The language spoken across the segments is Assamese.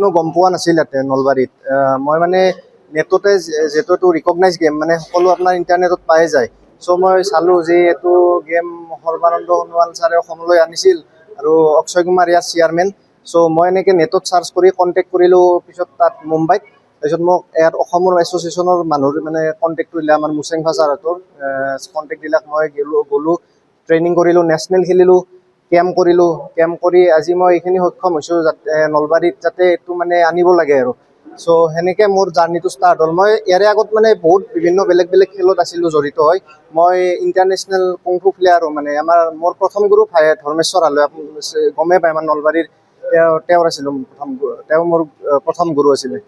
কোনো গম পোৱা নাছিল ইয়াতে নলবাৰীত মই মানে নেটতে যেহেতু ৰিকগনাইজ গেম মানে সকলো আপোনাৰ ইণ্টাৰনেটত পাই যায় চ' মই চালোঁ যে এইটো গেম সৰ্বানন্দ সোণোৱাল ছাৰে অসমলৈ আনিছিল আৰু অক্ষয় কুমাৰ ইয়াৰ চেয়াৰমেন চ' মই এনেকৈ নেটত চাৰ্চ কৰি কণ্টেক্ট কৰিলোঁ পিছত তাত মুম্বাইত তাৰপিছত মোক ইয়াত অসমৰ এছ'চিয়েশ্যনৰ মানুহৰ মানে কণ্টেক্ট কৰিলে আমাৰ মুচেংফা ছাৰহঁতৰ কণ্টেক্ট দিলাক মই গ'লোঁ ট্ৰেইনিং কৰিলোঁ নেশ্যনেল খেলিলোঁ কেম্প কৰিলোঁ কেম্প কৰি আজি মই এইখিনি সক্ষম হৈছোঁ যাতে নলবাৰীত যাতে এইটো মানে আনিব লাগে আৰু চ' সেনেকৈ মোৰ জাৰ্ণিটো ষ্টাৰ্ট হ'ল মই ইয়াৰে আগত মানে বহুত বিভিন্ন বেলেগ বেলেগ খেলত আছিলোঁ জড়িত হৈ মই ইণ্টাৰনেশ্যনেল কুংফু প্লেয়াৰো মানে মোৰ প্ৰথম গুৰু ধৰ্মেশ্বৰ আলয় গমেই পায় আমাৰ নলবাৰীৰ তেওঁৰ আছিলোঁ তেওঁ মোৰ প্ৰথম গুৰু আছিলে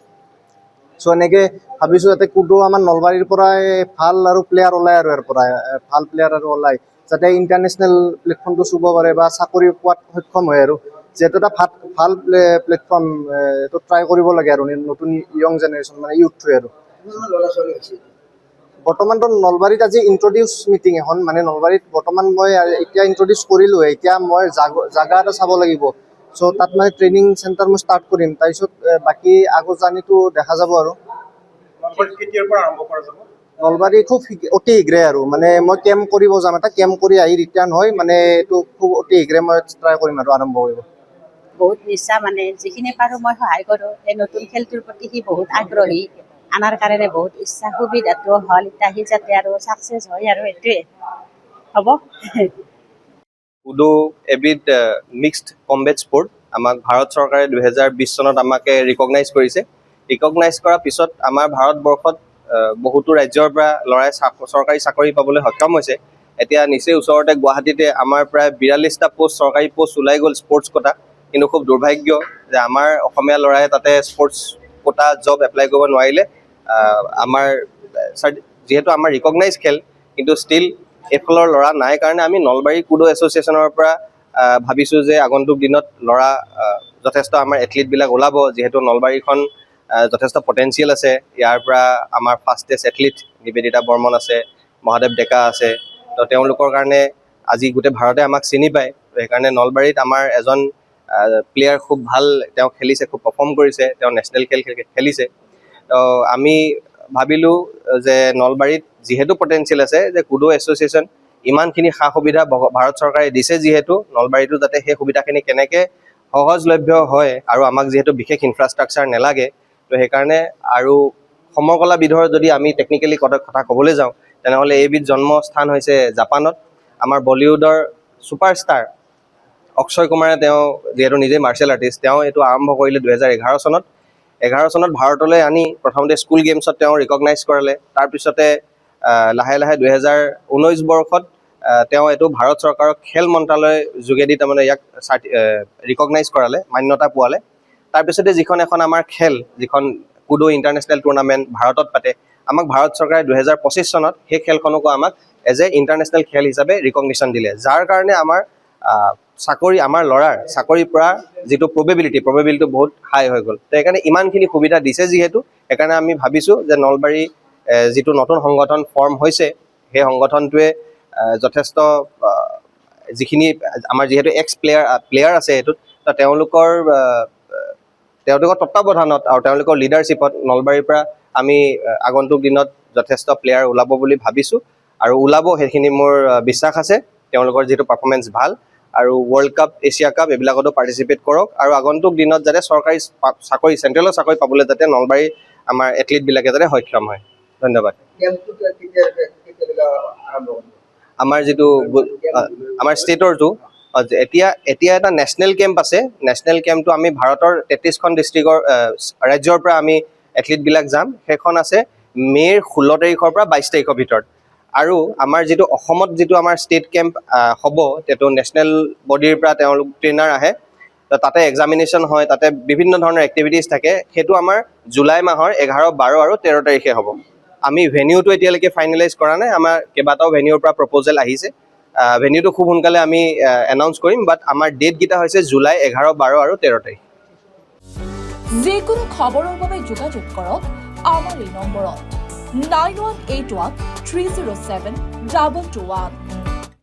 চ' এনেকৈ ভাবিছোঁ যাতে কুডো আমাৰ নলবাৰীৰ পৰাই ভাল আৰু প্লেয়াৰ ওলায় আৰু ইয়াৰ পৰাই ভাল প্লেয়াৰ আৰু ওলায় যাতে ইণ্টাৰনেশ্যনেল প্লেটফৰ্মটো চুব পাৰে বা চাকৰি পোৱাত সক্ষম হয় আৰু যিহেতু এটা ভাল প্লেটফৰ্ম এইটো ট্ৰাই কৰিব লাগে আৰু নতুন য়ং জেনেৰেশ্যন মানে ইউথটোৱে আৰু বৰ্তমানতো নলবাৰীত আজি ইণ্ট্ৰডিউচ মিটিং এখন মানে নলবাৰীত বৰ্তমান মই এতিয়া ইণ্ট্ৰডিউচ কৰিলোঁহে এতিয়া মই জাগা এটা চাব লাগিব চ' তাত মানে ট্ৰেইনিং চেণ্টাৰ মই ষ্টাৰ্ট কৰিম তাৰপিছত বাকী আগৰ জাৰ্ণিটো দেখা যাব আৰু কেতিয়াৰ পৰা আৰম্ভ কৰা যাব নলবাৰী খুব অতি শীঘ্ৰে আৰু মানে মই কেম্প কৰিব যাম এটা কেম্প কৰি আহি ৰিটাৰ্ণ হয় মানে এইটো খুব অতি শীঘ্ৰে মই ট্ৰাই কৰিম আৰু আৰম্ভ কৰিব বহুত নিচা মানে যিখিনি পাৰোঁ মই সহায় কৰোঁ এই নতুন খেলটোৰ প্ৰতি সি বহুত আগ্ৰহী আনাৰ কাৰণে বহুত ইচ্ছা সুবিধাটো হ'ল এতিয়া সি যাতে আৰু ছাকচেছ হয় আৰু এইটোৱে হ'ব কুডো এবিধ মিক্সড কম্বেট স্পৰ্ট আমাক ভাৰত চৰকাৰে 2020 চনত আমাকে ৰিকগনাইজ কৰিছে ৰিকগনাইজ কৰাৰ পিছত আমাৰ ভাৰতবৰ্ষত বহুতো ৰাজ্যৰ পৰা ল'ৰাই চৰকাৰী চাকৰি পাবলৈ সক্ষম হৈছে এতিয়া নিচেই ওচৰতে গুৱাহাটীতে আমাৰ প্ৰায় 42টা পোষ্ট চৰকাৰী পোষ্ট ওলাই গ'ল স্পৰ্টছ কোটা কিন্তু খুব দুৰ্ভাগ্য যে আমাৰ অসমীয়া ল'ৰাই তাতে স্পৰ্টছ কোটা জব এপ্লাই কৰিব নোৱাৰিলে আমাৰ যিহেতু আমাৰ ৰিকগনাইজ খেল কিন্তু ষ্টিল এইফালৰ ল'ৰা নাই কাৰণে আমি নলবাৰী কুডো এছ'চিয়েশ্যনৰ পৰা ভাবিছোঁ যে আগন্তুক দিনত ল'ৰা যথেষ্ট আমাৰ এথলিটবিলাক ওলাব যিহেতু নলবাৰীখন যথেষ্ট পটেঞ্চিয়েল আছে ইয়াৰ পৰা আমাৰ ফাষ্টেষ্ট এথলিট নিবেদিতা বৰ্মন আছে মহাদেৱ ডেকা আছে তো তেওঁলোকৰ কাৰণে আজি গোটেই ভাৰতে আমাক চিনি পায় সেইকাৰণে নলবাৰীত আমাৰ এজন প্লেয়াৰ খুব ভাল তেওঁ খেলিছে খুব পাৰফৰ্ম কৰিছে তেওঁ নেশ্যনেল খেল খেলিছে তো আমি ভাবিলোঁ যে নলবাৰীত যিহেতু পটেঞ্চিয়েল আছে যে কুডো এছ'চিয়েশ্যন ইমানখিনি সা সুবিধা ভাৰত চৰকাৰে দিছে যিহেতু নলবাৰীতো যাতে সেই সুবিধাখিনি কেনেকৈ সহজলভ্য হয় আৰু আমাক যিহেতু বিশেষ ইনফ্ৰাষ্ট্ৰাকচাৰ নালাগে তো সেইকাৰণে আৰু সমকলাবিধৰ যদি আমি টেকনিকেলি কথা ক'বলৈ যাওঁ তেনেহ'লে এইবিধ জন্মস্থান হৈছে জাপানত আমাৰ বলিউডৰ ছুপাৰষ্টাৰ অক্ষয় কুমাৰে তেওঁ যিহেতু নিজে মাৰ্চিয়েল আৰ্টিষ্ট তেওঁ এইটো আৰম্ভ কৰিলে 2011 চনত ভাৰতলৈ আনি প্ৰথমতে স্কুল গেমছত তেওঁ ৰিকগনাইজ কৰালে তাৰপিছতে লাহে লাহে 2019 বৰ্ষত তেওঁ এইটো ভাৰত চৰকাৰৰ খেল মন্ত্ৰালয় যোগেদি তাৰমানে ইয়াক ৰিকগনাইজ কৰালে মান্যতা পোৱালে তাৰপিছতে যিখন এখন আমাৰ খেল যিখন কুডো ইণ্টাৰনেশ্যনেল টুৰ্ণামেণ্ট ভাৰতত পাতে আমাক ভাৰত চৰকাৰে 2025 চনত সেই খেলখনকো আমাক এজ এ ইণ্টাৰনেশ্যনেল খেল হিচাপে ৰিকগনিশ্যন দিলে যাৰ কাৰণে আমাৰ আমাৰ ল'ৰাৰ চাকৰি পৰা যিটো প্ৰবেবিলিটি বহুত হাই হৈ গ'ল তো সেইকাৰণে ইমানখিনি সুবিধা দিছে যিহেতু সেইকাৰণে আমি ভাবিছোঁ যে নলবাৰী যিটো নতুন সংগঠন ফৰ্ম হৈছে সেই সংগঠনটোৱে যথেষ্ট যিখিনি আমাৰ যিহেতু প্লেয়াৰ আছে সেইটোত তো তেওঁলোকৰ তত্বাৱধানত আৰু তেওঁলোকৰ লিডাৰশ্বিপত নলবাৰীৰ পৰা আমি আগন্তুক দিনত যথেষ্ট প্লেয়াৰ ওলাব বুলি ভাবিছোঁ আৰু ওলাব সেইখিনি মোৰ বিশ্বাস আছে তেওঁলোকৰ যিটো পাৰফৰ্মেঞ্চ ভাল আৰু ৱৰ্ল্ড কাপ এছিয়া কাপ এইবিলাকতো পাৰ্টিচিপেট কৰক আৰু আগন্তুক দিনত যাতে চৰকাৰী চাকৰি চেণ্ট্ৰেলৰ চাকৰি পাবলৈ যাতে নলবাৰী আমাৰ এথলিটবিলাকে যাতে সক্ষম হয় ধন্যবাদ আমাৰ যিটো আমাৰ ষ্টেটৰটো এতিয়া এটা নেশ্যনেল কেম্প আছে নেশ্যনেল কেম্পটো আমি ভাৰতৰ 33খন ডিষ্ট্ৰিক্টৰ ৰাজ্যৰ পৰা আমি এথলিটবিলাক যাম সেইখন আছে মে'ৰ 16 তাৰিখৰ পৰা 22 তাৰিখৰ ভিতৰত আৰু আমাৰ যিটো অসমত যিটো আমাৰ ষ্টেট কেম্প হ'ব সেইটো নেশ্যনেল বডিৰ পৰা তেওঁলোক ট্ৰেইনাৰ আহে তাতে এক্সামিনেশ্যন হয় তাতে বিভিন্ন ধৰণৰ এক্টিভিটিজ থাকে সেইটো আমাৰ জুলাই মাহৰ 11, 12 আৰু 13 তাৰিখে হ'ব আমি ভেনিউটো এতিয়ালৈকে ফাইনেলাইজ কৰা নাই আমাৰ কেইবাটাও ভেনিউৰ পৰা প্ৰপ'জেল আহিছে ভেনিউটো খুব সোনকালে আমি এনাউন্স কৰিম বাট আমাৰ ডেটকেইটা হৈছে জুলাই 11, 12 আৰু 13 তাৰিখ যিকোনো খবৰৰ বাবে যোগাযোগ কৰক আমাৰ এই নম্বৰত 9181 307 221